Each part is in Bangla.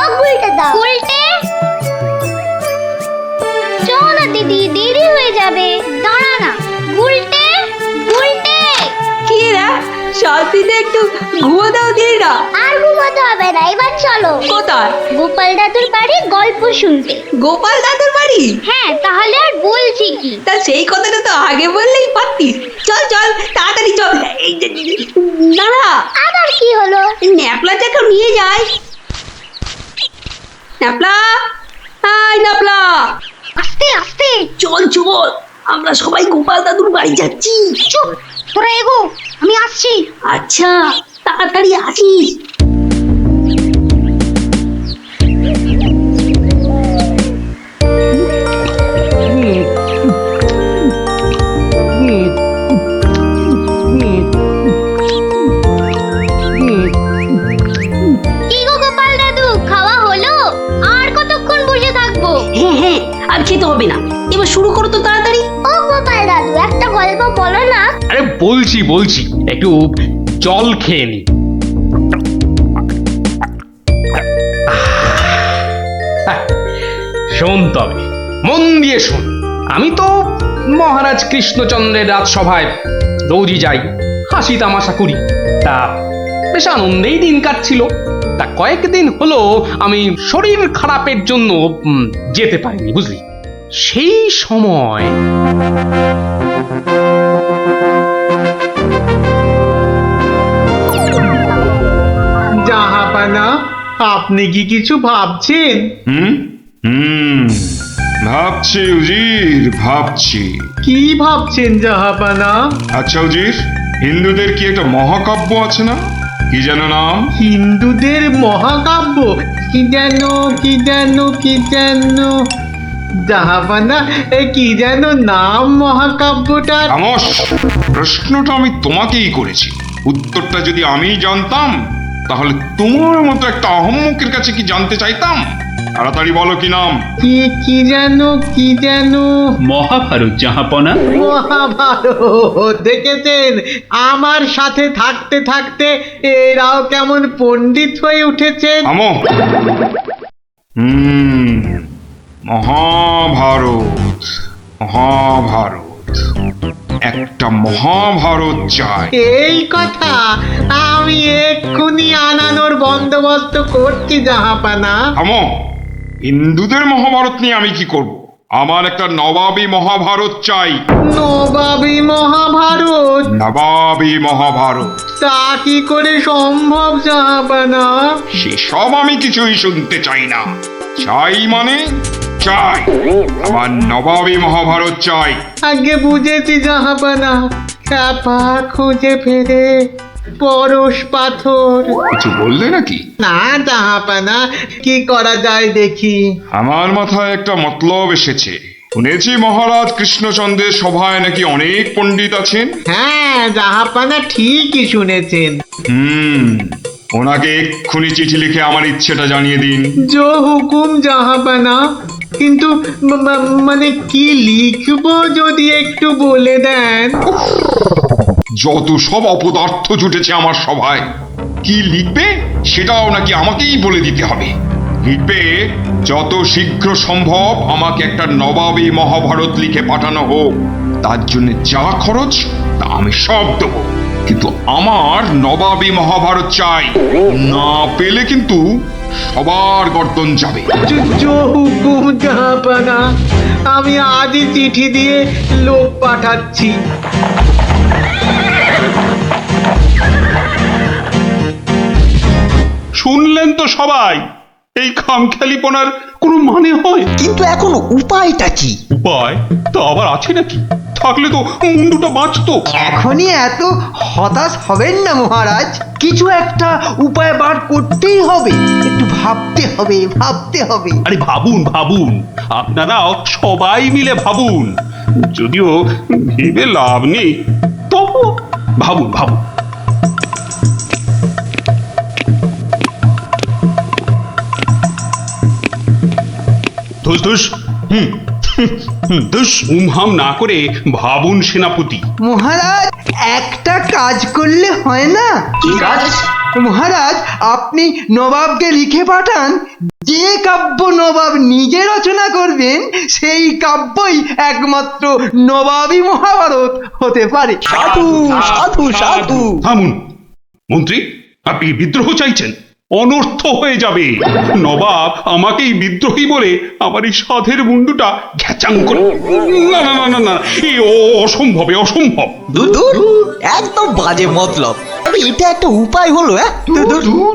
ও গুলটে দাও। গুলটে, চল না দিদি, দেরি হয়ে যাবে। দাঁড়া না গুলটে, গুলটে। কি রে, শান্তিতে একটু ঘুমো দাও দিদিরা। আর ঘুমাতে হবে না, এবার চলো। কোথায়? গোপাল দাদুর বাড়ি গল্প শুনতে। গোপাল দাদুর বাড়ি? হ্যাঁ, তাহলে আর বলছি কি? তা সেই কথাটা তো আগে বললেই পারতিস। চল চল তাড়াতাড়ি চল। এই যে দাঁড়া, আবার কি হলো? ন্যাপলাটাকে নিয়ে যাই। ন্যাপলা, হাই ন্যাপলা, আস্তে আস্তে। চল চল, আমরা সবাই গোপাল দাদুর বাড়ি যাচ্ছি। চুপ, তোরা এগো, আমি আসছি। আচ্ছা, তাড়াতাড়ি আসিস। কি গো গোপাল দাদু, খাওয়া হলো? আর কতক্ষণ বসে থাকবো? হ্যাঁ হ্যাঁ, আর খেতে হবে না, এবার শুরু করো তো তাড়াতাড়ি। ও গোপাল দাদু, একটা গল্প বলো না। আরে বলছি একটু জল খেয়ে নি। শোন তবে, মন দিয়ে শোন। আমি তো মহারাজ কৃষ্ণচন্দ্রের রাজসভায় রোজই যাই, হাসি তামাশা করি, তা বেশ আনন্দেই দিন কাটছিল। তা কয়েকদিন হলো আমি শরীর খারাপের জন্য যেতে পারিনি, বুঝলি। সেই সময় জাহাপানা, আপনি কি কিছু ভাবছেন? হুম হুম ভাবছি উজির, ভাবছি। কি ভাবছেন জাহাপানা? আচ্ছা উজির, হিন্দুদের কি একটা মহাকাব্য আছে না, কি যেন নাম? হিন্দুদের মহাকাব্য? কি যেন কি যেন কি যেন জাহাপানা, কি যেন নাম মহাকাব্যটার? খামোশ, প্রশ্নটা আমি তোমাকেই করেছি। উত্তরটা যদি আমি জানতাম তাহলে তোমার মতো একটা আহম্মকের কাছে কি জানতে চাইতাম? তাড়াতাড়ি বলো কি নাম। কি কি যেন কি যেন মহাভারত জাহাপনা। মহাভারত! দেখেছেন, আমার সাথে থাকতে থাকতে এরাও কেমন পণ্ডিত হয়ে উঠেছেন। থামো। মহাভারত, মহাভারত, একটা মহাভারত চাই। এই কথা আমি এক্ষুনি আনানোর বন্দোবস্ত করছি জাহাপানা। থামো, হিন্দুদের মহাভারত নিয়ে আমি কি করব? আমার একটা নবাবী মহাভারত চাই। নবাবী মহাভারত? নবাবী মহাভারত। তা কি করে সম্ভব জাহাপানা? সেসব আমি কিছুই শুনতে চাই না। চাই মানে চাই, আমার নবাবী মহাভারত চাই। আগে বুঝেছি জাহাপানা, খ্যাপা খুঁজে ফেরে পরশ পাথর। কিছু বললে নাকি? না জাহাপানা, কি করা যায় দেখি। আমার মাথায় একটা মতলব এসেছে। শুনেছি মহারাজ কৃষ্ণচন্দ্রের সভায় নাকি অনেক পণ্ডিত আছেন। হ্যাঁ জাহাপানা, ঠিকই শুনেছেন। ওনাকে এক্ষুনি চিঠি লিখে আমার ইচ্ছেটা জানিয়ে দিন। জো হুকুম জাহাপানা, কিন্তু মানে কি লিখবো যদি একটু বলে দেন। যত সব অপদার্থ জুটেছে আমার সভায়, কি লিখবে সেটাও নাকি আমাকেই বলে দিতে হবে। লিখবে, যত শীঘ্র সম্ভব আমাকে একটা নবাবী মহাভারত লিখে পাঠানো হোক, তার জন্য যা খরচ তা আমি সব দেবো, কিন্তু আমার নবাবী মহাভারত চাই। না পেলে কিন্তু সবার গর্দন যাবে। জো হুকুম জাহাপানা, আমি আজই চিঠি দিয়ে লোক পাঠাচ্ছি। শুনলেন তো সবাই, এই খামখেয়ালিপনার কোনো মানে হয়? কিন্তু এখন উপায়টা কি? উপায় তো আবার আছে নাকি? থাকলে তো মুন্ডুটা বাঁচতো। এখনই এত হতাশ হবেন না মহারাজ, কিছু একটা উপায় বার করতেই হবে। একটু ভাবতে হবে, ভাবতে হবে। আরে ভাবুন ভাবুন, আপনারাও সবাই মিলে ভাবুন। যদিও ভেবে লাভ নেই, তবু ভাবুন ভাবুন। ধুস ধুস, ধুস, উমহাম না করে ভাবুন সেনাপতি। মহারাজ, একটা কাজ করলে হয় না? কি কাজ? মহারাজ আপনি নবাবকে লিখে পাঠান, যে কাব্য নবাব নিজে রচনা করবেন সেই কাব্যই একমাত্র নবাবী মহাভারত হতে পারে। সাধু সাধু সাধু। থামুন মন্ত্রী, আপনি বিদ্রোহ চাইছেন? অনর্থ হয়ে যাবে। নবাব আমাকেই বিদ্রোহী বলে আমার এই সাধের মুন্ডুটা ঘ্যাচাং করে। না না না না না, এ অসম্ভব, এ অসম্ভব। দূর দূর, একদম বাজে মতলব। আরে এটা একটা উপায় হলো, হ্যাঁ? দূর।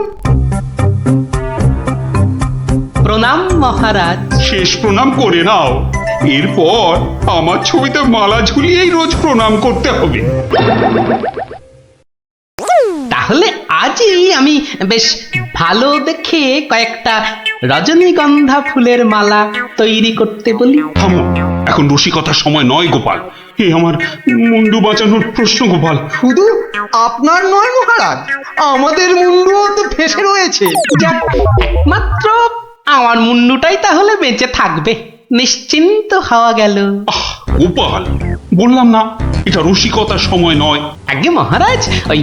প্রণাম মহারাজ। শেষ প্রণাম করে নাও, এরপর আমার ছবিতে মালা ঝুলিয়েই রোজ প্রণাম করতে হবে। তাহলে আজই আমি বেশ ভালো দেখে কয়েকটা রজনীগন্ধা ফুলের মালা তৈরি করতে বলি। থামো, এখন রসিকতার সময় নয় গোপাল। এ আমার মুন্ডু বাঁচানোর প্রশ্ন গোপাল। শুধু আপনার নয় মহারাজ, আমাদের মুন্ডুও তো ফেসে রয়েছে। যাক, একমাত্র আমার মুন্ডুটাই তাহলে বেঁচে থাকবে, নিশ্চিন্ত হওয়া গেল। আহ গোপাল, বললাম না এটা রসিকতার সময় নয়। আগে মহারাজ, ওই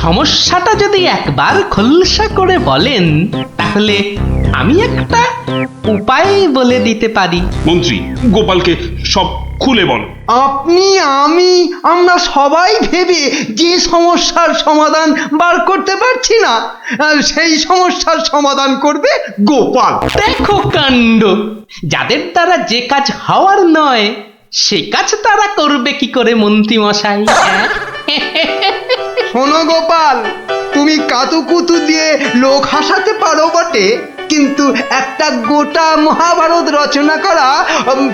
সমস্যাটা যদি একবার খোলসা করে বলেন তাহলে আমি একটা উপায় বলে দিতে পারি। মন্ত্রী, গোপালকে সব খুলে বল। আপনি, আমি, আমরা সবাই ভেবে যে সমস্যার সমাধান বার করতে পারছি না, সেই সমস্যার সমাধান করবে গোপাল। দেখো কাণ্ড, যাদের দ্বারা যে কাজ হওয়ার নয় সে কাজ তারা করবে কি করে মন্ত্রী মশাই? শোনো গোপাল, তুমি কাতুকুতু দিয়ে লোক হাসাতে পারো বটে, কিন্তু একটা গোটা মহাভারত রচনা করা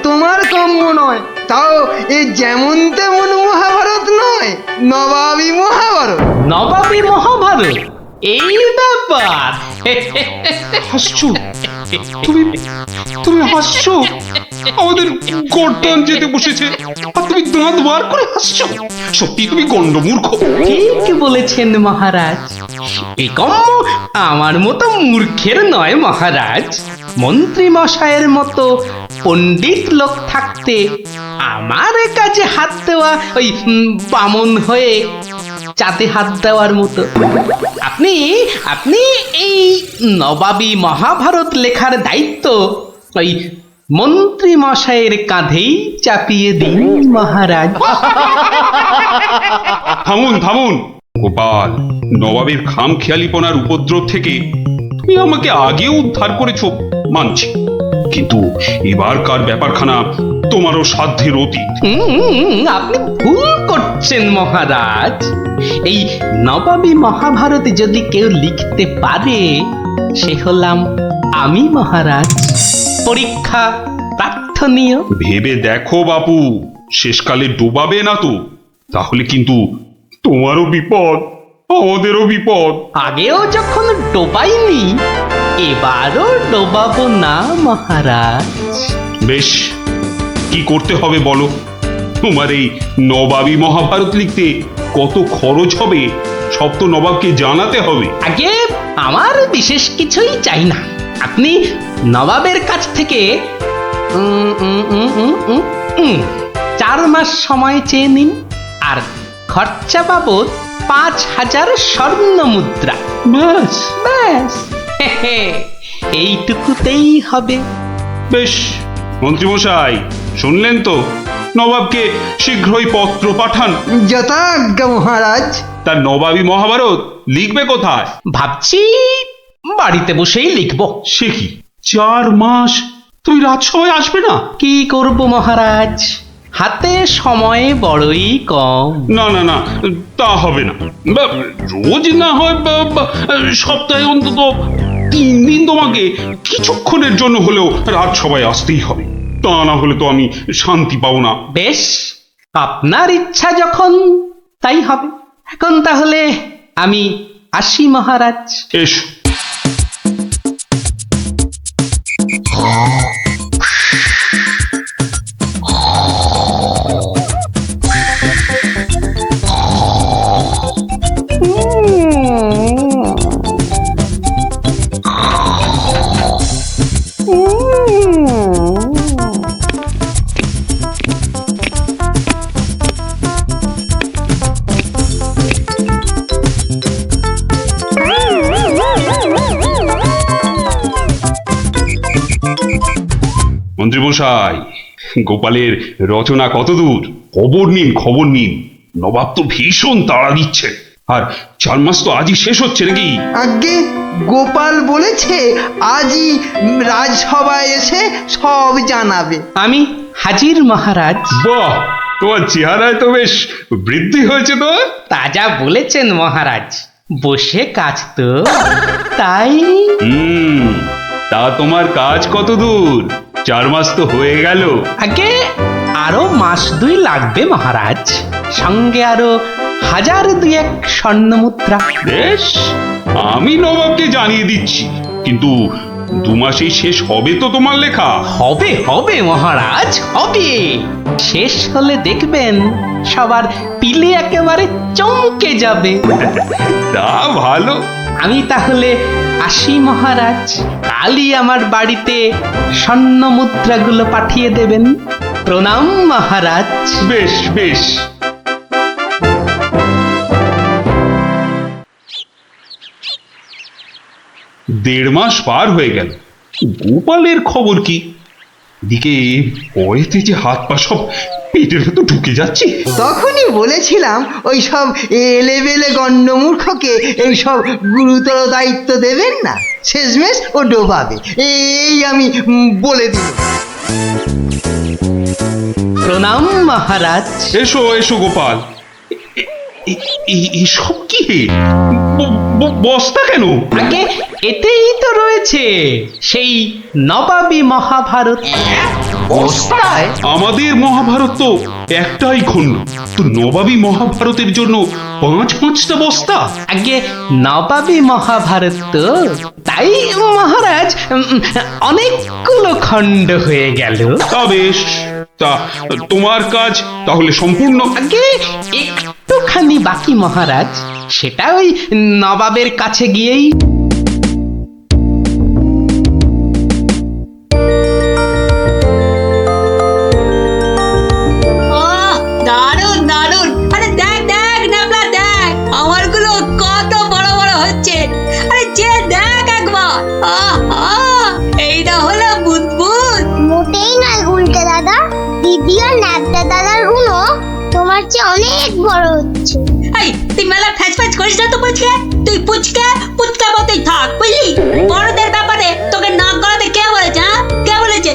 তোমার কাম্য নয়। তাও এ যেমন তেমন মহাভারত নয়, নবাবী মহাভারত। নবাবী মহাভারত, এই ব্যাপার। হাসছো তুমি, তুমি হাসছো? আমাদের গর্দান যেতে বসেছে আর তুমি দাঁত বার করে হাসছো? সত্যি তুমি গন্ডমূর্খ। ঠিক বলেছেন মহারাজ, এই কম্ম আমার মতো মূর্খের নয় মহারাজ। মন্ত্রী মশাইয়ের মতো পণ্ডিত লোক থাকতে আমার কাজে হাত দেওয়া ওই বামন হয়ে চাঁদে হাত দেওয়ার মতো। আপনি আপনি এই নবাবী মহাভারত লেখার দায়িত্ব ওই মন্ত্রী মশাইয়ের কাঁধেই চাপিয়ে দিন মহারাজ। থামুন থামুন গোপাল, নবাবের খামখেয়ালিপনার উপদ্রব থেকে তুমি আমাকে আগেও উদ্ধার করেছো মানছি, কিন্তু এবারকার ব্যাপারখানা তোমারও সাধ্যের অতীত। আপনি ভুল করছেন মহারাজ। এই নবাবী মহাভারত যদি কেউ লিখতে পারে সে হলাম আমি মহারাজ। পরীক্ষা প্রার্থনীয়। ভেবে দেখো বাপু, শেষকালে ডোবাবে না তো, তাহলে কিন্তু তোমারও বিপদ, আমাদেরও বিপদ। আগেও যখন ডোবাইনি এবারও ডোবাবো না মহারাজ। বেশ, কি করতে হবে বলো? তোমার এই নবাবী মহাভারত লিখতে কত খরচ হবে সব তো নবাবকে জানাতে হবে। আগে আমার বিশেষ কিছুই চাই না, আপনি নবাবের কাছ থেকে 4 মাস সময় চেয়ে নিন, আর খরচা বাবদ 5000 স্বর্ণ মুদ্রা। ব্যাস ব্যাস, এইটুকুতেই হবে। বেশ, মন্ত্রীমশাই শুনলেন তো, নবাবকে শীঘ্রই পত্র পাঠান। যথাজ্ঞা মহারাজ। তার নবাবী মহাভারত লিখবে কোথায়? ভাবছি বাড়িতে বসেই লিখব। সে কি 4 মাস তুমি রাজসভায় আসবে না? কি করব মহারাজ, হাতে সময় বড়ই কম। না না না, তা হবে না। রোজ না হয় সপ্তাহে অন্তত 3 দিন তোমাকে কিছুক্ষণের জন্য হলেও রাজসভায় আসতেই হবে, তা না হলে তো আমি শান্তি পাবো না। বেশ, আপনার ইচ্ছা যখন তাই হবে। এখন তাহলে আমি আসি মহারাজ। এসো। মন্ত্রীমশাই, গোপালের রচনা কতদূর? খবর নিন, খবর নিন। নবাব তো ভীষণ তাড়া দিচ্ছে। আর 4 মাস তো আজই শেষ হচ্ছে নাকি? আগে গোপাল বলেছে আজই রাজসভায় এসে সব জানাবে। আমি হাজির মহারাজ। বাহ, তোমার চেহারায় তো বেশ বৃদ্ধি হয়েছে তো। তাজা বলেছেন মহারাজ, বসে কাজ তো তাই। তা তোমার কাজ কত দূর? 4 মাস তো হয়ে গেল। আগে আরো মাস 2 লাগবে মহারাজ, সঙ্গে আরো 1000-2 স্বর্ণ মুদ্রা। বেশ, আমি নবাবকে জানিয়ে দিচ্ছি, কিন্তু 2 মাসেই শেষ হবে তো তোমার লেখা? হবে হবে মহারাজ, হবে। শেষ হলে দেখবেন সবার পিলে একেবারে চমকে যাবে। তা ভালো। আমি তাহলে আসি মহারাজ, কালই আমার বাড়িতে স্বর্ণ মুদ্রাগুলো পাঠিয়ে দেবেন। প্রণাম মহারাজ। বেশ বেশ। দেড় মাস পার হয়ে গেল, গোপালের খবর কি? এদিকে ভয়েতে যে হাত পা সব পেটের ভেতর ঢুকে যাচ্ছে। তখনই বলেছিলাম ওই সব এলেবেলে গণ্ডমূর্খকে এই সব গুরুতর দায়িত্ব দেবেন না, শেষমেশ ও ডোবাবে, এই আমি বলে দিল। প্রণাম মহারাজ। এসো এসো গোপাল। এসব কি? বস্তা কেন? আগে এতেই তো রয়েছে সেই নবাবী মহাভারত। বস্তায়? আমাদের মহাভারত তো একটাই খণ্ড, তো নবাবী মহাভারতের জন্য 5-5টা বস্তা? আগে নবাবী মহাভারত তো, তাই মহারাজ অনেকগুলো খণ্ড হয়ে গেল। তা বেশ, তা তোমার কাজ তাহলে সম্পূর্ণ? আগে একটুখানি বাকি মহারাজ, সেটা ওই নবাবের কাছে গিয়েই। দারুণ দারুণ। আরে দেখ দেখ নাবলা, দেখ আমারগুলো কত বড় বড় হচ্ছে। আরে যে দেখ একবার, এইটা হলো বুদবুদ। মোটেই নয় গুলটে দাদা, দিদি আর ন্যাপটা দাদার গুলো তোমার চেয়ে অনেক বড় হচ্ছে। এই তুই মেলা ফ্যাচ ফ্যাচ করিস না তো পুচকে। তুই পুচকে পুচকা মতোই থাক, বুঝলি? বড়দের ব্যাপারে তোকে নাক গলাতে কে বলেছে? হ্যাঁ, কে বলেছে?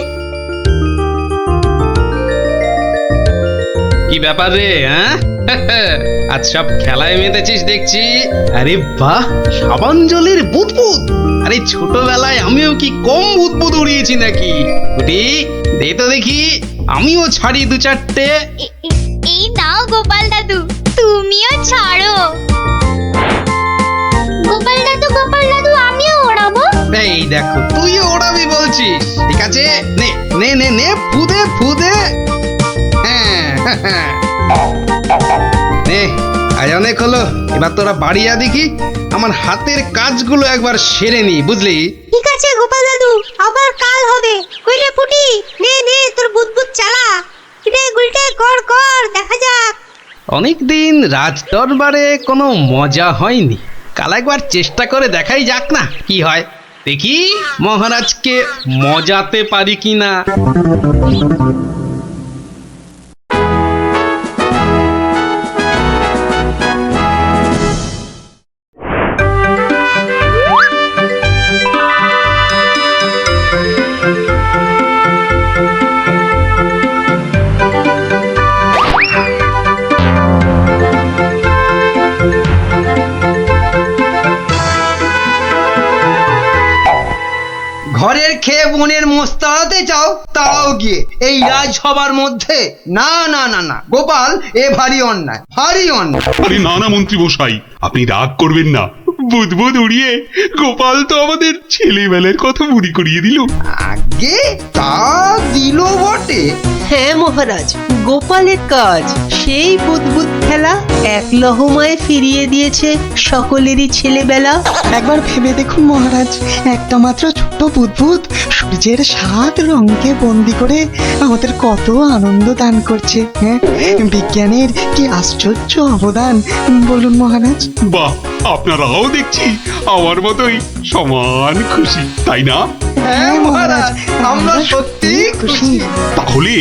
কি ব্যাপার রে? হ্যাঁ, আজ সব খেলায় মেতেছিস দেখছি। আরে বাহ, সাবাঞ্জলির বুদবুদ। আরে ছোটবেলায় আমিও কি কম বুদবুদ উড়িয়েছি নাকি? কুটি দে তো দেখি, আমিও ছাড়ি 2-4টে। এই নাও গোপাল দাদু, তুমিও ছাড়ো। গোপাল দাদু আমিও ওড়াবো। এই দেখো, তুইও ওড়াবি বলছিস? ঠিক আছে, নে নে নে নে, ফুদে ফুদে। হ্যাঁ, নে, আজ অনেক হলো, এবার তোরা বাড়ি যা দেখি, আমার হাতের কাজগুলো একবার সেরে নি, বুঝলি? ঠিক আছে গোপাল দাদু, আবার কাল হবে। কইলে ফুটি, নে নে তোর বুদবুদ চালা। রে গুলটে, কর কর, দেখা যাক। অনেকদিন রাজ দরবারে কোনো মজা হয়নি, কাল একবার চেষ্টা করে দেখাই যাক না কি হয়। দেখি মহারাজকে মজাতে পারি কিনা। ঘরের খেয়ে বোনের মোস্তাতে চাও, তাও গিয়ে এই রাজসভার মধ্যে? না না না না গোপাল, এ ভারী অন্যায়, ভারী অন্যায়। আরে না না মন্ত্রী মশাই, আপনি রাগ করবেন না। বুদবুদ উড়িয়ে গোপাল তো আমাদের ছেলেবেলার কথা মনে করিয়ে দিল। আগে তা দিল বটে। হ্যাঁ মহারাজ, গোপালের কাজ সেই বুদবুদ খেলা এক লহমায় ফিরিয়ে দিয়েছে সকলেরই ছেলেবেলা। একবার ভেবে দেখুন মহারাজ, একটা মাত্র ছোট বুদবুদ সূর্যের 7 রঙকে বন্দি করে আমাদের কত আনন্দ দান করছে। হ্যাঁ, বিজ্ঞানের কি আশ্চর্য অবদান বলুন মহারাজ। বাহ, আপনারাও দেখছি আমার মতোই সমান খুশি, তাই না? হ্যাঁ মহারাজ, আমরা সত্যি খুশি। তাহলে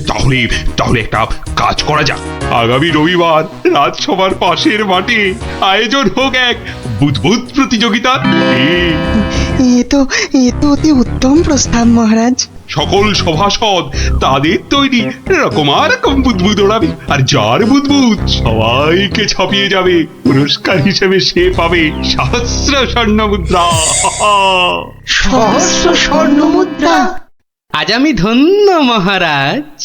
তাহলে তাহলে একটা কাজ করা যাক। আগামী রবিবার রাজসভার পাশের মাঠে আয়োজন হোক এক বুদবুদ প্রতিযোগিতা। এ তো অতি উত্তম প্রস্তাব মহারাজ। সকল সভাসদ তাদের তৈরি রকম বুদবুদ ওড়াবে, আর যার বুদবুদ সবাইকে ছাপিয়ে যাবে, পুরস্কার হিসেবে সে পাবে 1000 স্বর্ণ মুদ্রা। 1000 স্বর্ণ মুদ্রা? আজ আমি ধন্য মহারাজ।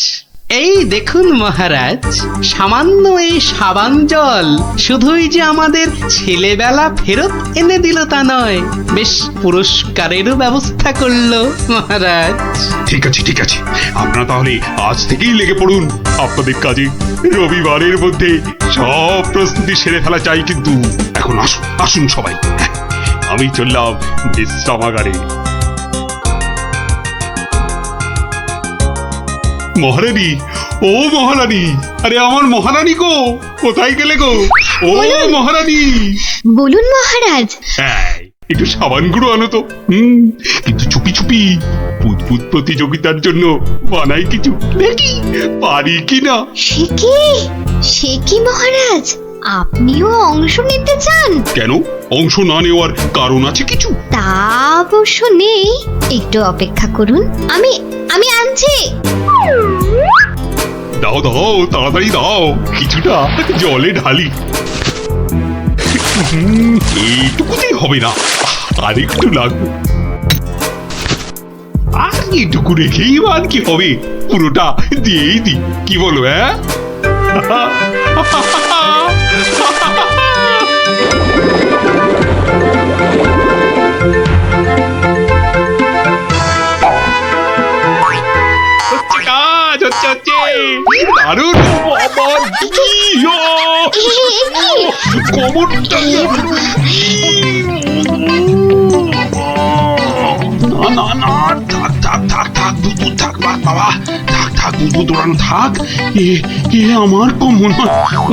এই দেখুন মহারাজ, সামান্য এই সাবান জল শুধুই যে আমাদের ছেলেবেলা ফেরত এনে দিল তা নয়, বেশ পুরস্কারেরও ব্যবস্থা করলো মহারাজ। ঠিক আছে ঠিক আছে, আপনারা তাহলে আজ থেকেই লেগে পড়ুন আপনাদের কাজে। রবিবারের মধ্যে সব প্রস্তুতি সেরে ফেলা চাই, কিন্তু এখন আসুন আসুন সবাই, আমি চললাম বিশ্রামাগারে। মহারানী, ও মহারানী, আরে আমার মহারানী গো, কোথায় গেলে গো? ও মহারানী। বলুন মহারাজ। একটু সাবান গুঁড়ো আনো তো। কিন্তু চুপি চুপি, বুদবুদ প্রতিযোগিতার জন্য বানাই কিছু, দেখি পারি কিনা। সে কি মহারাজ, আপনিও অংশ নিতে চান? কেন, অংশ না নেওয়ার কারণ আছে কিছু? তা অবশ্য নেই, একটু অপেক্ষা করুন, আমি আনছি। দাও দাও, তাড়াতাড়ি দাও, কিছুটা জলে ঢালি। এইটুকুতেই হবে না, আর একটু লাগবে। আর এইটুকু রেখেই আর কি হবে, পুরোটা দিয়েই দি, কি বলো? হ্যাঁ, কাজ হচ্ছে দারুণ। কোমরটা না না না, থাক থাক থাক থাক, বুদবুদ থাক, বাবা থাক থাক, বুদবুদ ওড়ানো থাক। এ আমার কোমর।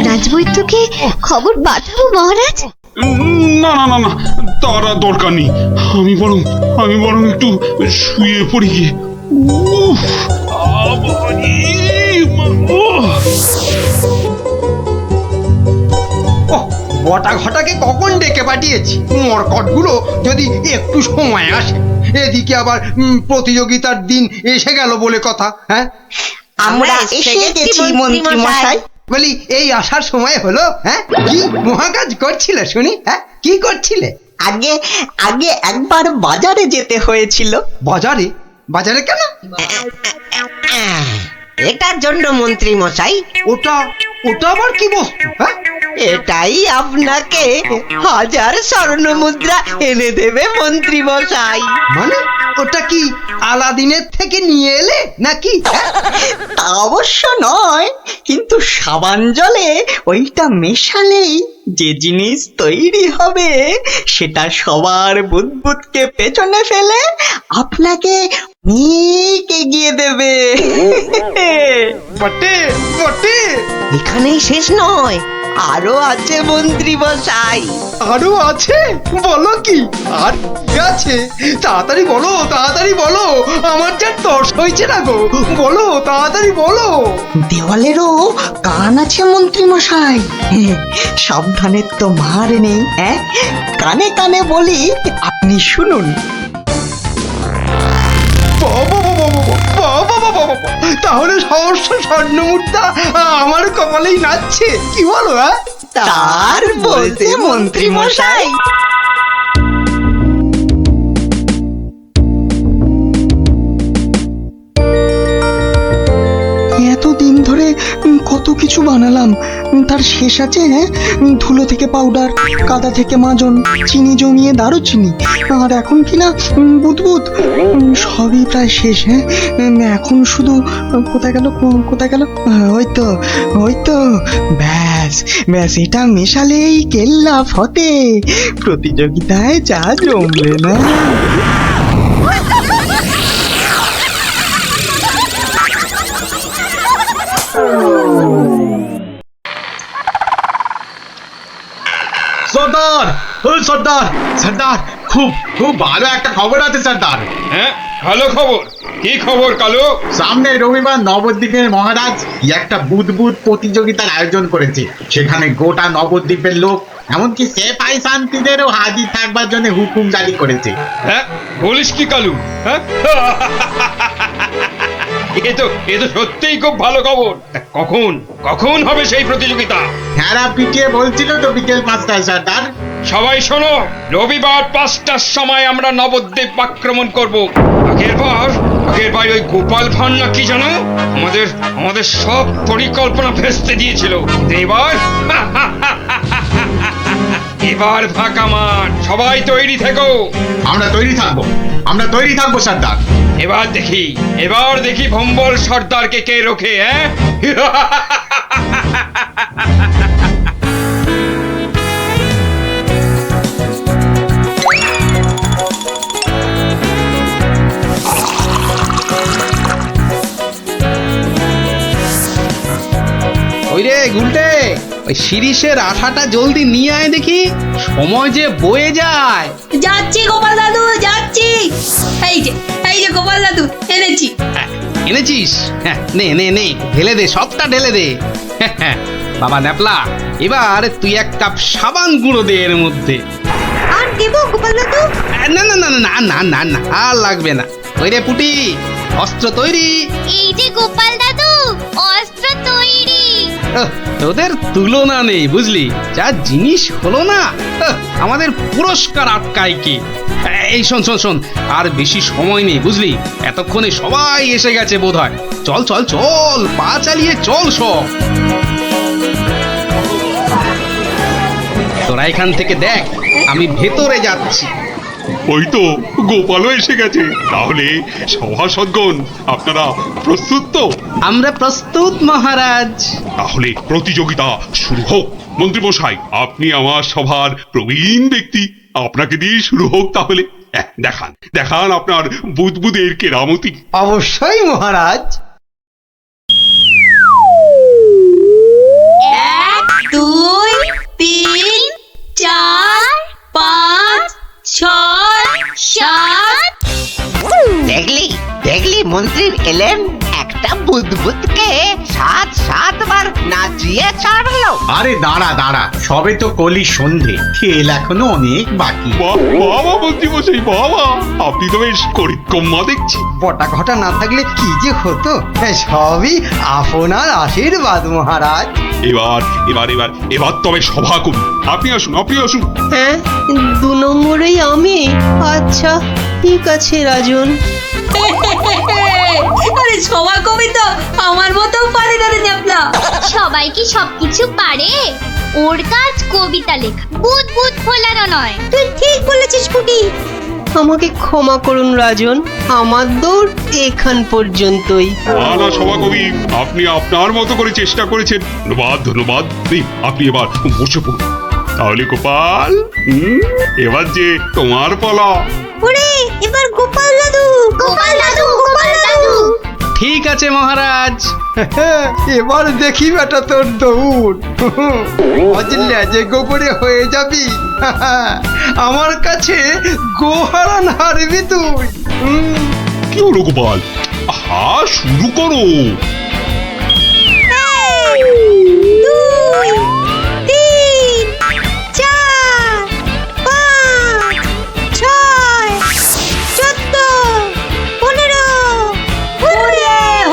রাজবৈদ্যকে খবর পাঠাবো মহারাজ? না না না না, তার দরকার নেই, আমি বরং একটু শুয়ে পড়ি গিয়ে। বটা ঘটাকে কখন ডেকে পাঠিয়েছি, মরকটগুলো যদি একটু সময় আসে। এদিকে আবার প্রতিযোগিতার দিন এসে গেল বলে কথা। হ্যাঁ, আমরা এসে গেছি মন্ত্রী মশাই। বলি এই আসার সময় হলো? হ্যাঁ, কি মহাকাজ করছিলে শুনি? হ্যাঁ, কি করছিলে? আগে একবার বাজারে যেতে হয়েছিল। বাজারে? বাজারে কেন? এটার জন্য মন্ত্রী মশাই। ওটা আবার কি বস্তু? হ্যাঁ, এটাই আপনাকে 1000 স্বর্ণ মুদ্রা এনে দেবে মন্ত্রী মশাই। মানে ওটা কি আলাদিনের থেকে নিয়ে এলে নাকি? তা অবশ্য নয়, কিন্তু সাবান জলে ওইটা মেশালেই যে জিনিস তৈরি হবে সেটা সবার বুদবুদকে পেছনে ফেলে আপনাকে অনেক এগিয়ে দেবে। বটে বটে, এখানেই শেষ নয়, আরো আছে মন্ত্রী মশাই। আরো আছে? বলো কি আর কি আছে? তাড়াতাড়ি বলো, তাড়াতাড়ি বলো, আমার যা তর্স হয়েছে না গো, বলো তাড়াতাড়ি বলো। দেওয়ালেরও কান আছে মন্ত্রী মশাই, সাবধানের তো মার নেই। হ্যাঁ, কানে কানে বলি, আপনি শুনুন। তাহলে 1000 স্বর্ণ মুদ্রা আমার কপালেই নাচছে, কি বলো? হ্যাঁ, তার বলতে মন্ত্রী মশাই। এতদিন ধরে কত কিছু বানালাম, তার শেষ আছে? হ্যাঁ, ধুলো থেকে পাউডার, কাদা থেকে মাজন, চিনি জমিয়ে দারুচিনি, আর এখন কিনা বুদবুদ, সবই প্রায় শেষ। হ্যাঁ, এখন শুধু কোথায় গেল? ওই তো ব্যাস, এটা মেশালেই কেল্লা ফতে, প্রতিযোগিতায় যা জমবে না। সর্দার সর্দার খুব খুব ভালো একটা খবর আছে সর্দার। হ্যাঁ, ভালো খবর। কি খবর কালু? সামনে রবিবার নবদ্বীপের মহারাজ কি একটা বুদবুদ প্রতিযোগিতার আয়োজন করেছে। সেখানে গোটা নবদ্বীপের লোক এমনকি সেপাই শান্তিদেরও হাজির থাকবার জন্য হুকুম জারি করেছে। হ্যাঁ, বলিস কি কালু? হ্যাঁ, এ তো সত্যিই খুব ভালো খবর। তা কখন কখন হবে সেই প্রতিযোগিতা? হ্যাঁ, পিটিয়ে বলছিল তো বিকেল 5টায় সর্দার। সবাই শোনো, রবিবার 5টার সময় আমরা নবদ্বীপ আক্রমণ করব। আগের বার ওই গোপাল ভাঁড় না কি জানো আমাদের সব পরিকল্পনা ভেস্তে দিয়েছিল। এবার ফাঁকা মাঠ, সবাই তৈরি থেকো। আমরা তৈরি থাকবো সর্দার। এবার দেখি ভম্বল সর্দারকে কে রোখে। হ্যাঁ, ওই রে গুলটে, ওই শিরিষের আঠাটা জলদি নিয়ে আয় দেখি, সময় যে বয়ে যায়। যাচ্ছি গোপাল দাদু, যাচ্ছি। এই যে গোপাল দাদু, এনেছি। এনেছিস? হ্যাঁ, নে নে নে, ঢেলে দে, সবটা ঢেলে দে। বাবা ন্যাপলা, এবার তুই 1 কাপ সাবান গুঁড়ো দে এর মধ্যে। আর দেবো গোপাল দাদু? না না না না না না না, আর লাগবে না। ওই রে পুটি, অস্ত্র তৈরি। এই যে গোপাল দাদু, অস্ত্র তৈরি। তোদের তুলনা নেই বুঝলি, যা জিনিস হলো না, আমাদের পুরস্কার আটকায় কি। এই শোন শোন শোন, আর বেশি সময় নেই বুঝলি, এতক্ষণে সবাই এসে গেছে বোধহয়। চল চল চল, পা চালিয়ে চল সব। তোরা এখান থেকে দেখ, আমি ভেতরে যাচ্ছি। ওই তো গোপালও এসে গেছে। তাহলে সভাসদগণ, আপনারা প্রস্তুত তো? আমরা প্রস্তুত মহারাজ। তাহলে প্রতিযোগিতা শুরু হোক। মন্ত্রীমশাই, আপনি আমার সভার প্রবীণ ব্যক্তি, আপনাকে দিয়ে শুরু হোক তাহলে। দেখান আপনার বুদবুদের কেরামতি। অবশ্যই মহারাজ। 1 2 3 4 5 6 7। দেখলি মন্ত্রী এলেন, একটা বুদবুদকে 7 বার নাচিয়ে ছাড়লো। আরে দাঁড়া, সবে তো কলি সন্ধে, খেল এখনো অনেক বাকি। বাবা মন্ত্রীমশাই, বাবা আপনি তো বেশ করিকম্মা দেখছি। বটা ঘটা না থাকলে কি যে হতো, সবই আপনার আশীর্বাদ মহারাজ। এবার তবে সভা করি। আপনি আসুন। হ্যাঁ, 2 নম্বরেই আমি। আচ্ছা ঠিক আছে রাজন। আরে সবার কবি তো আমার মতো পারে না রে ন্যাপলা। সবাই কি সবকিছু পারে? ওর কাজ কবিতা লেখা, বুদবুদ ফোলানো নয়। তুই ঠিক বলেছিস পুটি। আমাকে ক্ষমা করুন রাজন, আমার দৌড় এখান পর্যন্তই। না সভাকবি, আপনি আপনার মতো করে চেষ্টা করেছেন। ধন্যবাদ। আপনি এবার বসে পড়ুন। তাহলে গোপাল, এবার যে তোমার পালা। ওরে, এবার গোপাল দাদু। ঠিক আছে মহারাজ। এবার দেখি বেটা তোর দৌড়। বুঝলে যে গোবরে হয়ে যাবি, আমার কাছে গোহারান হারবি তুই। কি হলো গোপাল? শুরু করো। 2 3 4 5 6 14 15।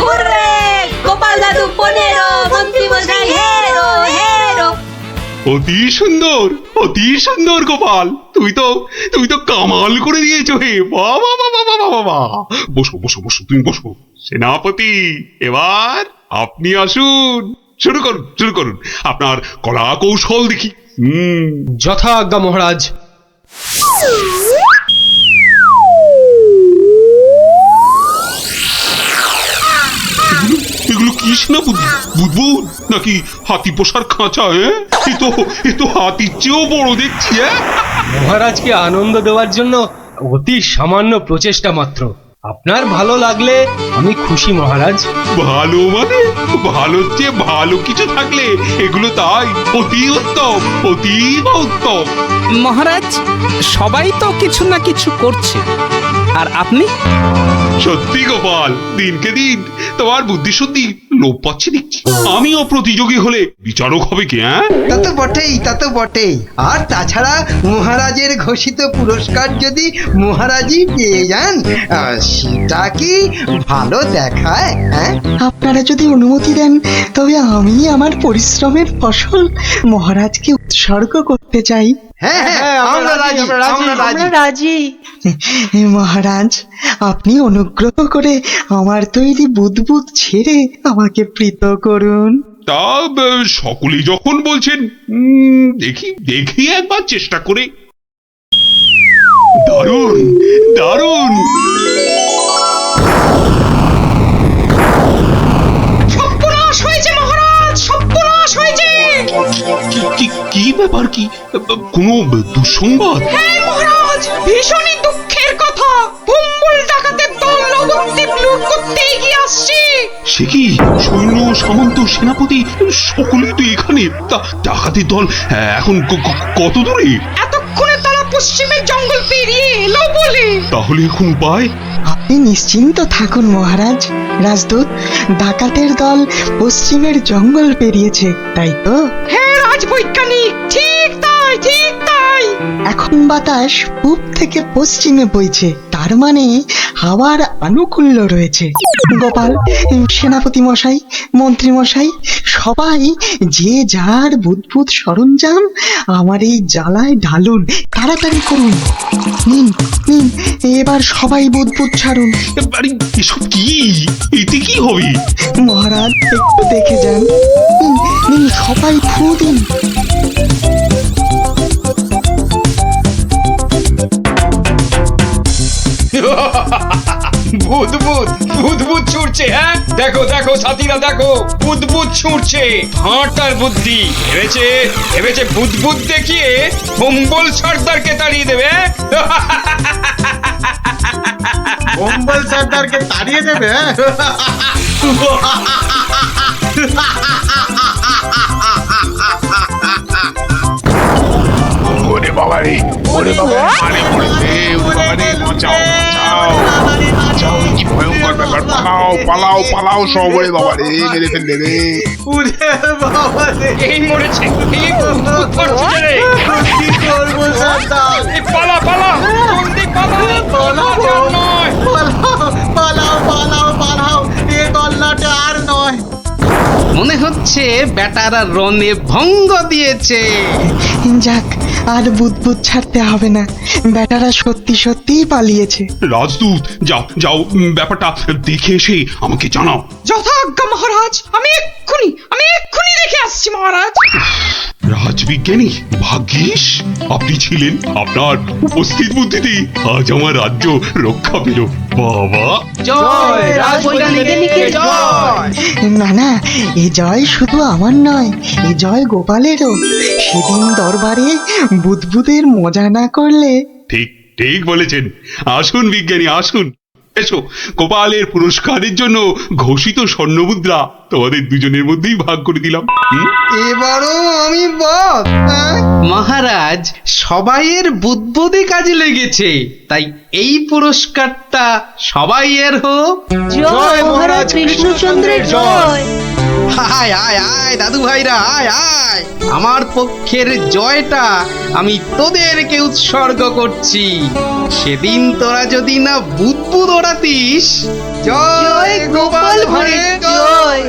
হুররে গোপাল দাদু 15, মন্ত্রীমশাই হেরো। অতি সুন্দর গোপাল, তুমি তো কামাল করে দিয়েছো হে। বাবা, বসো তুমি বসো। সেনাপতি, এবার আপনি আসুন। শুরু করুন আপনার কলা কৌশল দেখি। যথাজ্ঞা মহারাজ। এগুলো কি সেনাপতি? বুদবুদ নাকি হাতি পোষার খাঁচা? এ তো হাতির চেয়েও বড় দেখছি। মহারাজকে আনন্দ দেওয়ার জন্য অতি সামান্য প্রচেষ্টা মাত্র। আপনার ভালো লাগলে আমি খুশি মহারাজ। ভালো মানে ভালোর চেয়ে ভালো কিছু থাকলে এগুলো তাই অতি উত্তম, অতীব উত্তম। মহারাজ, সবাই তো কিছু না কিছু করছে, আর আপনি? সত্যি গোপাল, দিনকে দিন তোমার বুদ্ধি শুদ্ধি লোপ পাচ্ছে দেখছি। আমিও প্রতিযোগী হলে বিচারক হবে কি? হ্যাঁ, তা তো বটেই, তা তো বটেই। আর তাছাড়া মহারাজের ঘোষিত পুরস্কার যদি মহারাজই পেয়ে যান, সেটা কি ভালো দেখায়? হ্যাঁ, আপনারা যদি অনুমতি দেন তবে আমি আমার পরিশ্রমের ফসল মহারাজকে উৎসর্গ করতে চাই। হ্যাঁ হ্যাঁ, আমরা রাজি, আমরা রাজি। রাজি। মহারাজ, আপনি অনুগ্রহ করে আমার তৈরি বুদবুদ ছেড়ে আমাকে প্রীত করুন। তা সকলেই যখন বলছেন, দেখি দেখি একবার চেষ্টা করে। দারুণ দারুণ। সর্বনাশ হয়েছে মহারাজ, সর্বনাশ হয়েছে। কি ব্যাপার? কি কোনো দুঃসংবাদ? হ্যাঁ মহারাজ, ভীষণই দুঃখের কথা। ভুম্বুল ডাকাতের দল নবদ্বীপ লুট করতে এগিয়ে আসছে। সে কি? সৈন্য সামন্ত সেনাপতি সকলেই তো এখানে। তা ডাকাতের দল এখন কত দূরে? এতক্ষণে তারা পশ্চিমের জঙ্গল পেরিয়ে এলো বলে। তাহলে এখন উপায়? আপনি নিশ্চিন্ত থাকুন মহারাজ। রাজদূত, ডাকাতের দল পশ্চিমের জঙ্গল পেরিয়েছে, তাই তো? হ্যাঁ রাজবৈজ্ঞানিক, ঠিক তাই, ঠিক তাই। এখন বাতাস পূব থেকে পশ্চিমে বইছে, তার মানে হাওয়ার আনুকূল্য রয়েছে। গোপাল, সেনাপতি মশাই, মন্ত্রী মশাই, সবাই যে যার বুদবুদ সরঞ্জাম আমার এই জ্বালায় ঢালুন, তাড়াতাড়ি করুন। নিন নিন, এবার সবাই বুদবুদ ছাড়ুন। আরে এসব কি? এতে কি হবে? মহারাজ, একটু দেখে যান। নিন নিন, সবাই ফু দিন। বুদবুদ বুদবুদ ছুটছে। হ্যাঁ, দেখো দেখো সাথীরা, দেখো বুদবুদ ছুটছে। হাঁটার বুদ্ধি ভেবেছে, ভেবেছে বুদবুদ দেখিয়ে ভম্বল সর্দারকে তাড়িয়ে দেবে। কম্বল সর্দারকে তাড়িয়ে দেবে? ওরে বাবা রে, ওরে বাবা, মানে পড়েছে, ওরে বাবা রে, বাঁচাও বাঁচাও বাঁচাও, কি ভয়ঙ্কর ব্যাপার! পালাও পালাও পালাও সব, ওরে বাবা রে, মেরে ফেলবে রে। এই মরেছে, এই বুদবুদ করছে রে। কি করবো সর্দার? এই পালা পালা, জলদি পালা, পালাও, নয়। পালাও পালাও পালাও, এ গল্লাটা আর নয়। মনে হচ্ছে বেটারা রনে ভঙ্গ দিয়েছে। যাক, আর বুদবুদ ছাড়তে হবে না, বেটারা সত্যি সত্যিই পালিয়েছে। রাজদূত, যাও যাও, ব্যাপারটা দেখে এসে আমাকে জানাও। যথাজ্ঞা মহারাজ, আমি এক্ষুনি দেখে আসছি মহারাজ। রাজবিজ্ঞানী, ভাগ্যিস আপনি ছিলেন। আপনার উপস্থিত বুদ্ধিতেই আজ আমার রাজ্য রক্ষা পেল। বাবা, জয় রাজবৈজ্ঞানিকের জয়। না না, এ জয় শুধু আমার নয়, এ জয় গোপালেরও। সেদিন দরবারে বুদবুদের মজা না করলে। ঠিক ঠিক বলেছেন। আসুন বিজ্ঞানী, আসুন। এসো, গোপালের পুরস্কারের জন্য ঘোষিত স্বর্ণমুদ্রা তোমাদের দুজনের মধ্যেই ভাগ করে দিলাম। এবারও আমি বাদ। হ্যাঁ, মহারাজ, সবাইয়ের বুদ্বুদে কাজে লেগেছে, তাই এই পুরস্কারটা সবাইয়ের হোক। জয় মহারাজ কৃষ্ণচন্দ্রের জয়। আয় আয় আয় দাদু ভাইরা, আয় আয়। আমার পক্ষের জয়টা আমি তোদেরকে উৎসর্গ করছি। সেদিন তোরা যদি না বুদবুদ ওড়াতিস। জয় গোপাল ভাঁড়ের জয়।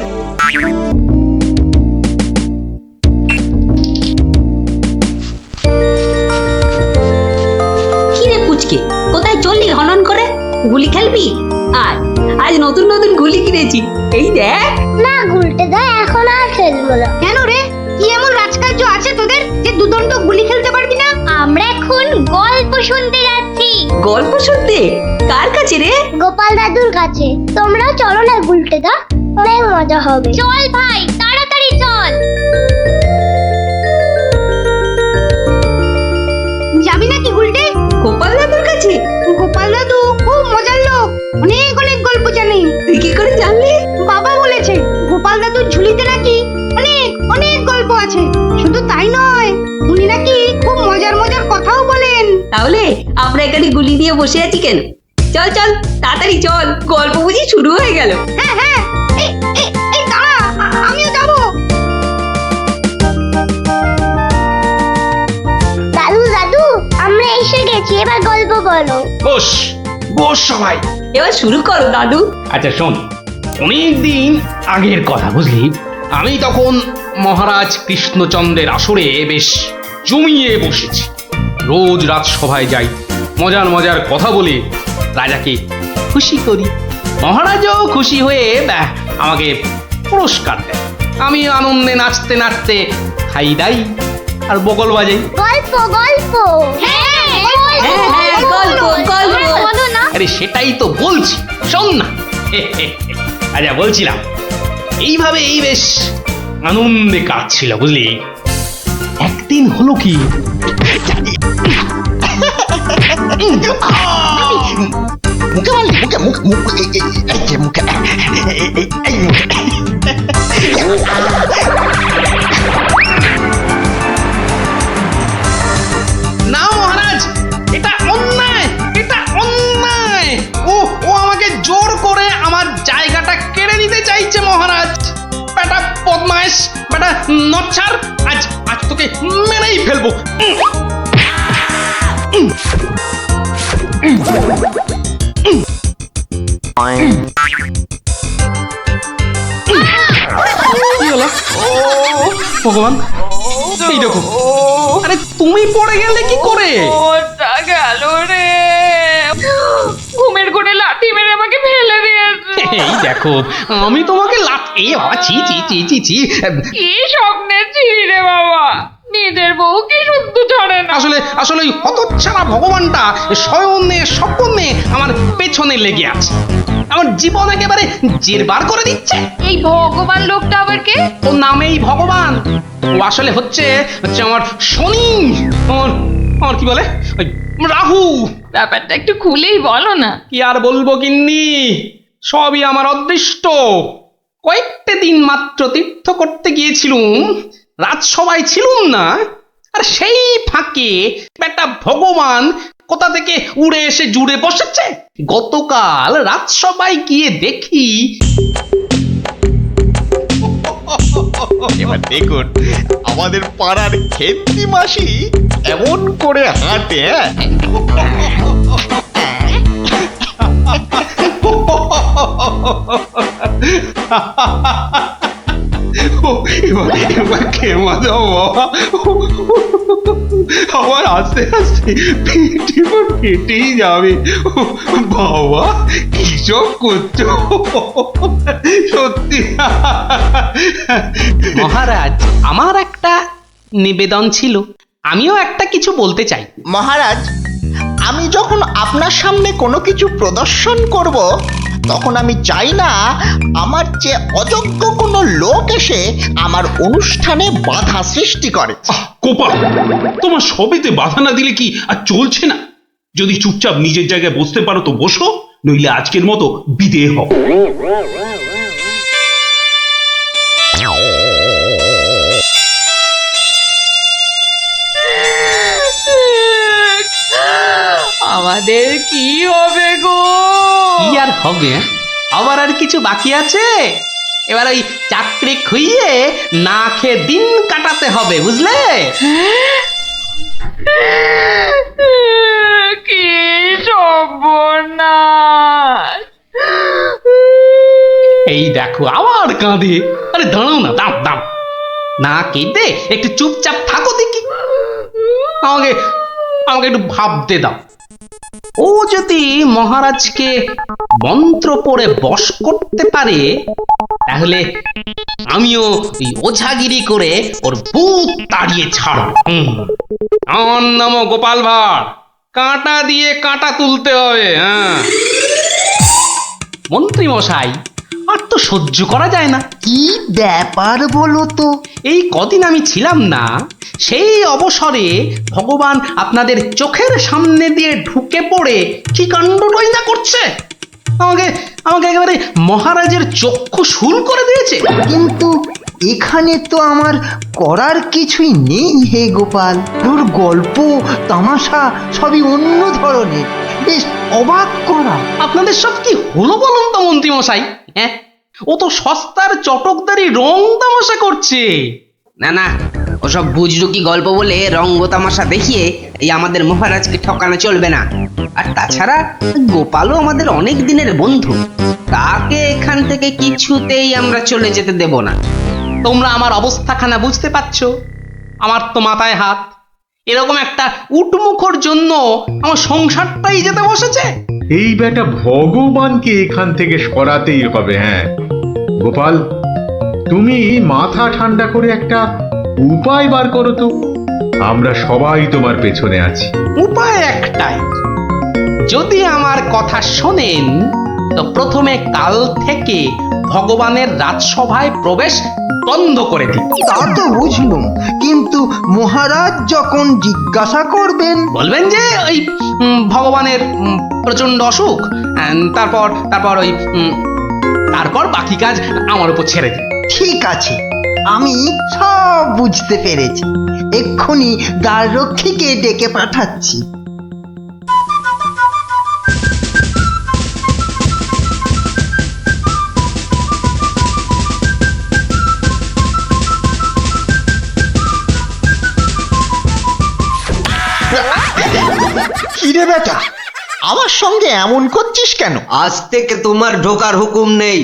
কি রে পুচকে, কোথায় চললি হনন করে? গুলি খেলবি? আয়, আজ নতুন নতুন গুলি কিনেছি, এই দেখ। না গুলটে দা, এখন আর খেলবো না। কেন রে, কি এমন রাজকার্য আছে তোদের যে দুদণ্ড গুলি খেলতে পারবি না? আমরা এখন গল্প শুনতে যাচ্ছি। গল্প শুনতে? কার কাছে রে? গোপাল দাদুর কাছে। তোমরাও চলো না গুলটে দা, অনেক মজা হবে। চল ভাই, তাড়াতাড়ি চল। যাবি নাকি গুলটে? গোপাল দাদুর কাছে? গোপাল দাদু খুব মজার লোক, অনেক অনেক গল্প জানে। তুই কি করে জানলি? বাবা বলেছে গোপাল দাদুর ঝুলিতে নাকি অনেক অনেক গল্প আছে। শুধু তাই নয়, উনি নাকি খুব মজার মজার কথাও বলেন। তাহলে আমরা এখানে গুলি দিয়ে বসে আছি কেন? চল চল তাড়াতাড়ি চল, গল্প বুঝি শুরু হয়ে গেল। হ্যাঁ হ্যাঁ, এই দাঁড়া, আমিও যাবো। দাদু দাদু, আমরা এসে গেছি, এবার গল্প বলো। বস বস সবাই। এবার শুরু করো দাদু। আচ্ছা শোন, অনেকদিন আগের কথা বুঝলি, আমি তখন মহারাজ কৃষ্ণচন্দ্রের আসরে বেশ জমিয়ে বসেছি। রোজ রাজসভায় যাই, মজার মজার কথা বলে রাজাকে খুশি করি। মহারাজও খুশি হয়ে আমাকে পুরস্কার দেয়। আমি আনন্দে নাচতে নাচতে খাই দাই আর বগল বাজাই। গল্প গল্প, হ্যাঁ হ্যাঁ, গল্প গল্প বলো না। আরে সেটাই তো বলছি, শোন না। আচ্ছা বলছিলাম, এইভাবেই বেশ আনন্দে কাটছিল বুঝলি। একদিন হলো কি, মুখে মারলি, মুখে মুখ মুখ এই যে মুখে এই মুখে। না মহারাজ, এটা অন্যায়, এটা অন্যায়। ও ও আমাকে জোর করে আমার জায়গাটা কেড়ে নিতে চাইছে মহারাজ। বেটা বদমাইশ, বেটা নচ্ছার, আজ আজ তোকে মেরেই ফেলবো। কি হলো? ভগবান, এই দেখো। আরে তুমি পড়ে গেলে কি করে? ওটা গেল রে, ঘুমের ঘুরে লাঠি মেরে আমাকে ফেলে দিয়েছে। এই দেখো, আমি তোমাকে লাফিয়ে বাবা, ছি ছি ছি ছি ছি। কি স্বপ্নে ছিলি রে বাবা, নিজের বউ কি শুদ্ধ ছড়ে না। আসলে আসলে ওই হতচ্ছাড়া ভগবানটা স্বয়নে স্বপ্নে আমার পেছনে লেগে আছে, আমার জীবন একেবারে জেরবার করে দিচ্ছে। এই ভগবান লোকটা আবার কে? ও নামেই ভগবান, ও আসলে হচ্ছে হচ্ছে আমার শনি, আমার কি বলে ওই রাহু। ব্যাপারটা একটু খুলেই বলো না। কি আর বলবো গিন্নি, সবই আমার অদৃষ্ট। কয়েকটা দিন মাত্র তীর্থ করতে গিয়েছিলুম, রাজসভায় ছিলুম না, আর সেই ফাঁকে একটা ভগবান কোথা থেকে উড়ে এসে জুড়ে বসেছে। গতকাল রাজসভায় গিয়ে দেখি, এবার দেখুন আমাদের পাড়ার খেন্তি মাসি এমন করে হাঁটে। এবার খেমা দাও বাবা, আমার আস্তে আস্তে পেটে ফেটেই যাবে। বাবা কি সব করছো সত্যি। মহারাজ আমার একটা নিবেদন ছিল, আমিও একটা কিছু বলতে চাই। মহারাজ, আমি যখন আপনার সামনে কোনো কিছু প্রদর্শন করব, তখন আমি চাই না আমার যে অযোগ্য কোনো লোক এসে আমার অনুষ্ঠানে বাধা সৃষ্টি করে। কোপা, তোমার সবেতে বাধা না দিলে কি আর চলছে না? যদি চুপচাপ নিজের জায়গায় বসতে পারো তো বসো, নইলে আজকের মতো বিদেয় হও। আমাদের কি হবে গো? কি আর হবে, আবার আর কিছু বাকি আছে? এবার ওই চাকরি খুইয়ে না খেয়ে দিন কাটাতে হবে, বুঝলে? কি সর্বনাশ! এই দেখো আবার কাঁদে। আরে দাঁড়াও না, দাম দাম না কেঁদে একটু চুপচাপ থাকো দেখি। আমাকে আমাকে একটু ভাবতে দাও। ও যদি মহারাজকে মন্ত্র পড়ে বশ করতে পারে, তাহলে আমিও ওই ওঝাগিরি করে ওর বুক তাড়িয়ে ছাড়ব। আমার নামও গোপাল ভাঁড়, কাঁটা দিয়ে কাঁটা তুলতে হবে। হ্যাঁ মন্ত্রী মশাই, আর তো সহ্য করা যায় না। কি ব্যাপার বলো তো? এই কদিন আমি ছিলাম না, সেই অবসরে ভগবান আপনাদের চোখের সামনে দিয়ে ঢুকে পড়ে কি কাণ্ডটাই না করছে। আমাকে আমাকে একেবারে মহারাজের চক্ষু শুল করে দিয়েছে। কিন্তু এখানে তো আমার করার কিছুই নেই হে গোপাল। ওর গল্প তামাশা সবই অন্য ধরনের, বেশ অবাক করা। আপনাদের সব কি হলো বলুন তো মন্ত্রী মশাই? হ্যাঁ, ও তো সস্তার চটকদারি রং তামাশা করছে। না না, ওসব বুজরুকি গল্প বলে রঙ্গ তামাশা দেখিয়ে এই আমাদের মহারাজকে ঠকানো চলবে না। আর তাছাড়া গোপালও আমাদের অনেক দিনের বন্ধু, তাকে এখান থেকে কিছুতেই আমরা চলে যেতে দেব না। তোমরা আমার অবস্থাখানা বুঝতে পারছো? আমার তো মাথায় হাত। এরকম একটা উটমুখর জন্য আমার সংসারটাই যেতে বসেছে। এই বেটা ভগবানকে এখান থেকে সরাতেই হবে। হ্যাঁ গোপাল, তুমি মাথা ঠান্ডা করে একটা উপায় বার করো তো। আমরা সবাই তোমার পেছনে আছি। উপায় একটাই, যদি আমার কথা শোনেন তো প্রথমে কাল থেকে ভগবানের রাজসভায় প্রবেশ বন্ধ করে দিন। তা তো বুঝলুম, কিন্তু মহারাজ যখন জিজ্ঞাসা করবেন? বলবেন যে ওই ভগবানের প্রচন্ড অসুখ, তারপর তারপর ওই তারপর বাকি কাজ আমার উপর ছেড়ে দিন। ঠিক আছে, আমি সব বুঝতে পেরেছি। এক্ষুনি দ্বাররক্ষীকে ডেকে পাঠাচ্ছি। কিরে বেটা, আমার সঙ্গে এমন করছিস কেন? আজ থেকে তোমার ঢোকার হুকুম নেই,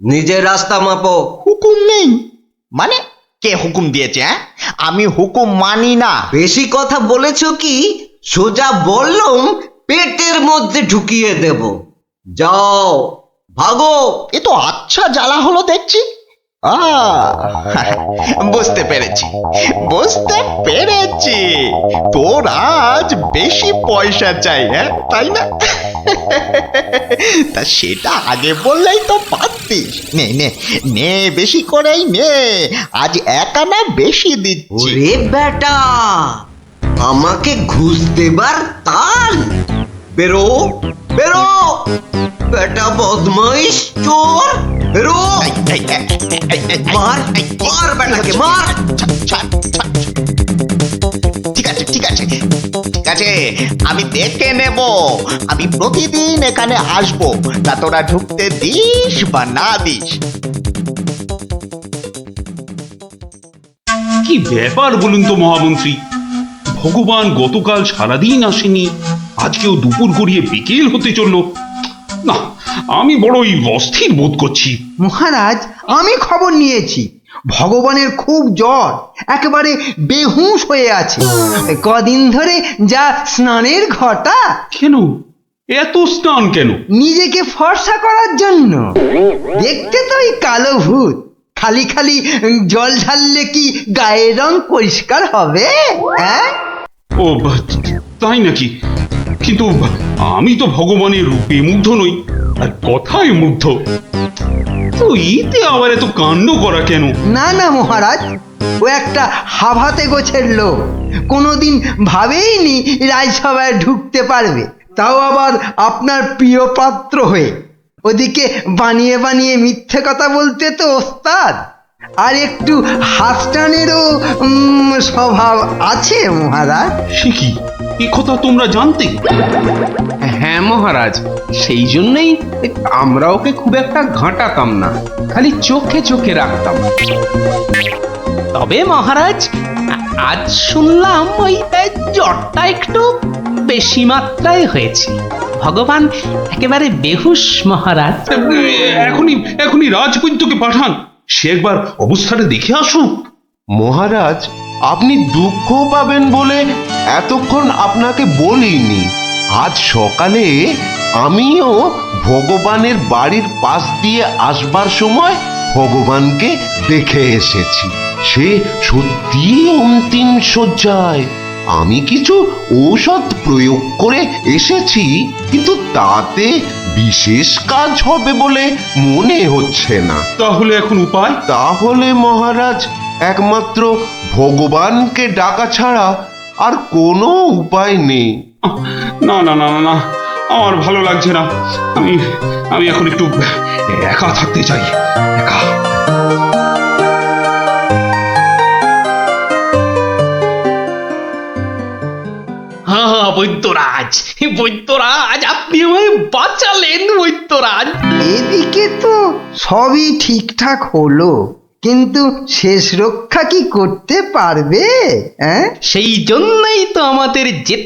নিজের রাস্তা মাপো। হুকুম নেই মানে? কে হুকুম দিয়েছে? হ্যাঁ, আমি হুকুম মানি না। বেশি কথা বলেছো কি? সোজা বললুম পেটের মধ্যে ঢুকিয়ে দেব। যাও ভাগো। এ তো আচ্ছা জ্বালা হলো দেখছি। বুঝতে পেরেছি, বুঝতে পেরেছি। তোর আজ বেশি পয়সা চাই, হ্যাঁ তাই না? তা সেটা আগে বললেই তো পারতিস। নে নে নে, বেশি করেই নে, আজ 1 আনা বেশি দিচ্ছি। ওরে বেটা, আমাকে ঘুষ দেবার তাল? বেরো বেরো, বেটা বদমাইশ চোর, বেরো। মার মার বেটাকে মার। ঠিক আছে ঠিক আছে ঠিক আছে, আমি দেখে নেব। আমি প্রতিদিন এখানে আসবো, তা তোরা ঢুকতে দিস বা না দিস। কি ব্যাপার বলুন তো মহামন্ত্রী? ভগবান গতকাল সারাদিন আসেনি, আজকেও দুপুর গড়িয়ে বিকেল হতে চললো। না, আমি বড়ই অস্থির বোধ করছি। মহারাজ, আমি খবর নিয়েছি, ভগবানের খুব জ্বর, একেবারে বেহুঁশ হয়ে আছে। কদিন ধরে যা স্নানের ঘটা। কেন এত স্নান কেন? নিজেকে ফর্সা করার জন্য। দেখতে তো ওই কালো ভূত, খালি খালি জল ঢাললে কি গায়ের রং পরিষ্কার হবে? হ্যাঁ, ও তাই নাকি? কিন্তু আমি তো ভগবানের রূপে মুগ্ধ নই, আর কথায় মুগ্ধ। তো এতে আবার এত কাণ্ড করা কেন? না না মহারাজ, ও একটা হাভাতে গোছের লোক, কোনোদিন ভাবেইনি রাজসভায় ঢুকতে পারবে, তাও আবার আপনার প্রিয় পাত্র হয়ে। ওদিকে বানিয়ে বানিয়ে মিথ্যে কথা বলতে তো ওস্তাদ, আর একটু হাসটানেরও স্বভাব আছে মহারাজ। সে কি, এ কথা তোমরা জানতে? হ্যাঁ মহারাজ, সেই জন্যই আমরা ওকে খুব একটা ঘাঁটাতাম না, খালি চোখে চোখে রাখতাম। তবে মহারাজ, আজ শুনলাম ওই জ্বরটা একটু বেশি মাত্রায় হয়েছে। ভগবান একেবারে বেহুশ মহারাজ। এখনই এখনই রাজবৈদ্যকে পাঠান, সে একবার অবস্থাটা দেখে আসুক। মহারাজ, আপনি দুঃখ পাবেন বলে এতক্ষণ আপনাকে বলিনি। আজ সকালে আমিও ভগবানের বাড়ির পাশ দিয়ে আসবার সময় ভগবানকে দেখে এসেছি। সে সত্যি অন্তিম শয্যায়। আমি কিছু ঔষধ প্রয়োগ করে এসেছি, কিন্তু তাতে বিশেষ কাজ হবে বলে মনে হচ্ছে না। তাহলে এখন উপায়? তাহলে মহারাজ, একমাত্র ভগবানকে ডাকা ছাড়া আর কোনো উপায় নেই। না না না না না, আমার ভালো লাগছে না। আমি আমি এখন একটু একা থাকতে চাই, একা। হ্যাঁ বৈদ্যরাজ, বৈদ্যরাজ আপনি আমায় বাঁচালেন বৈদ্যরাজ। এদিকে তো সবই ঠিকঠাক হলো, কিন্তু শেষ রক্ষা কি করতে পারবে? সেই জন্যই তো আমাদের যেতে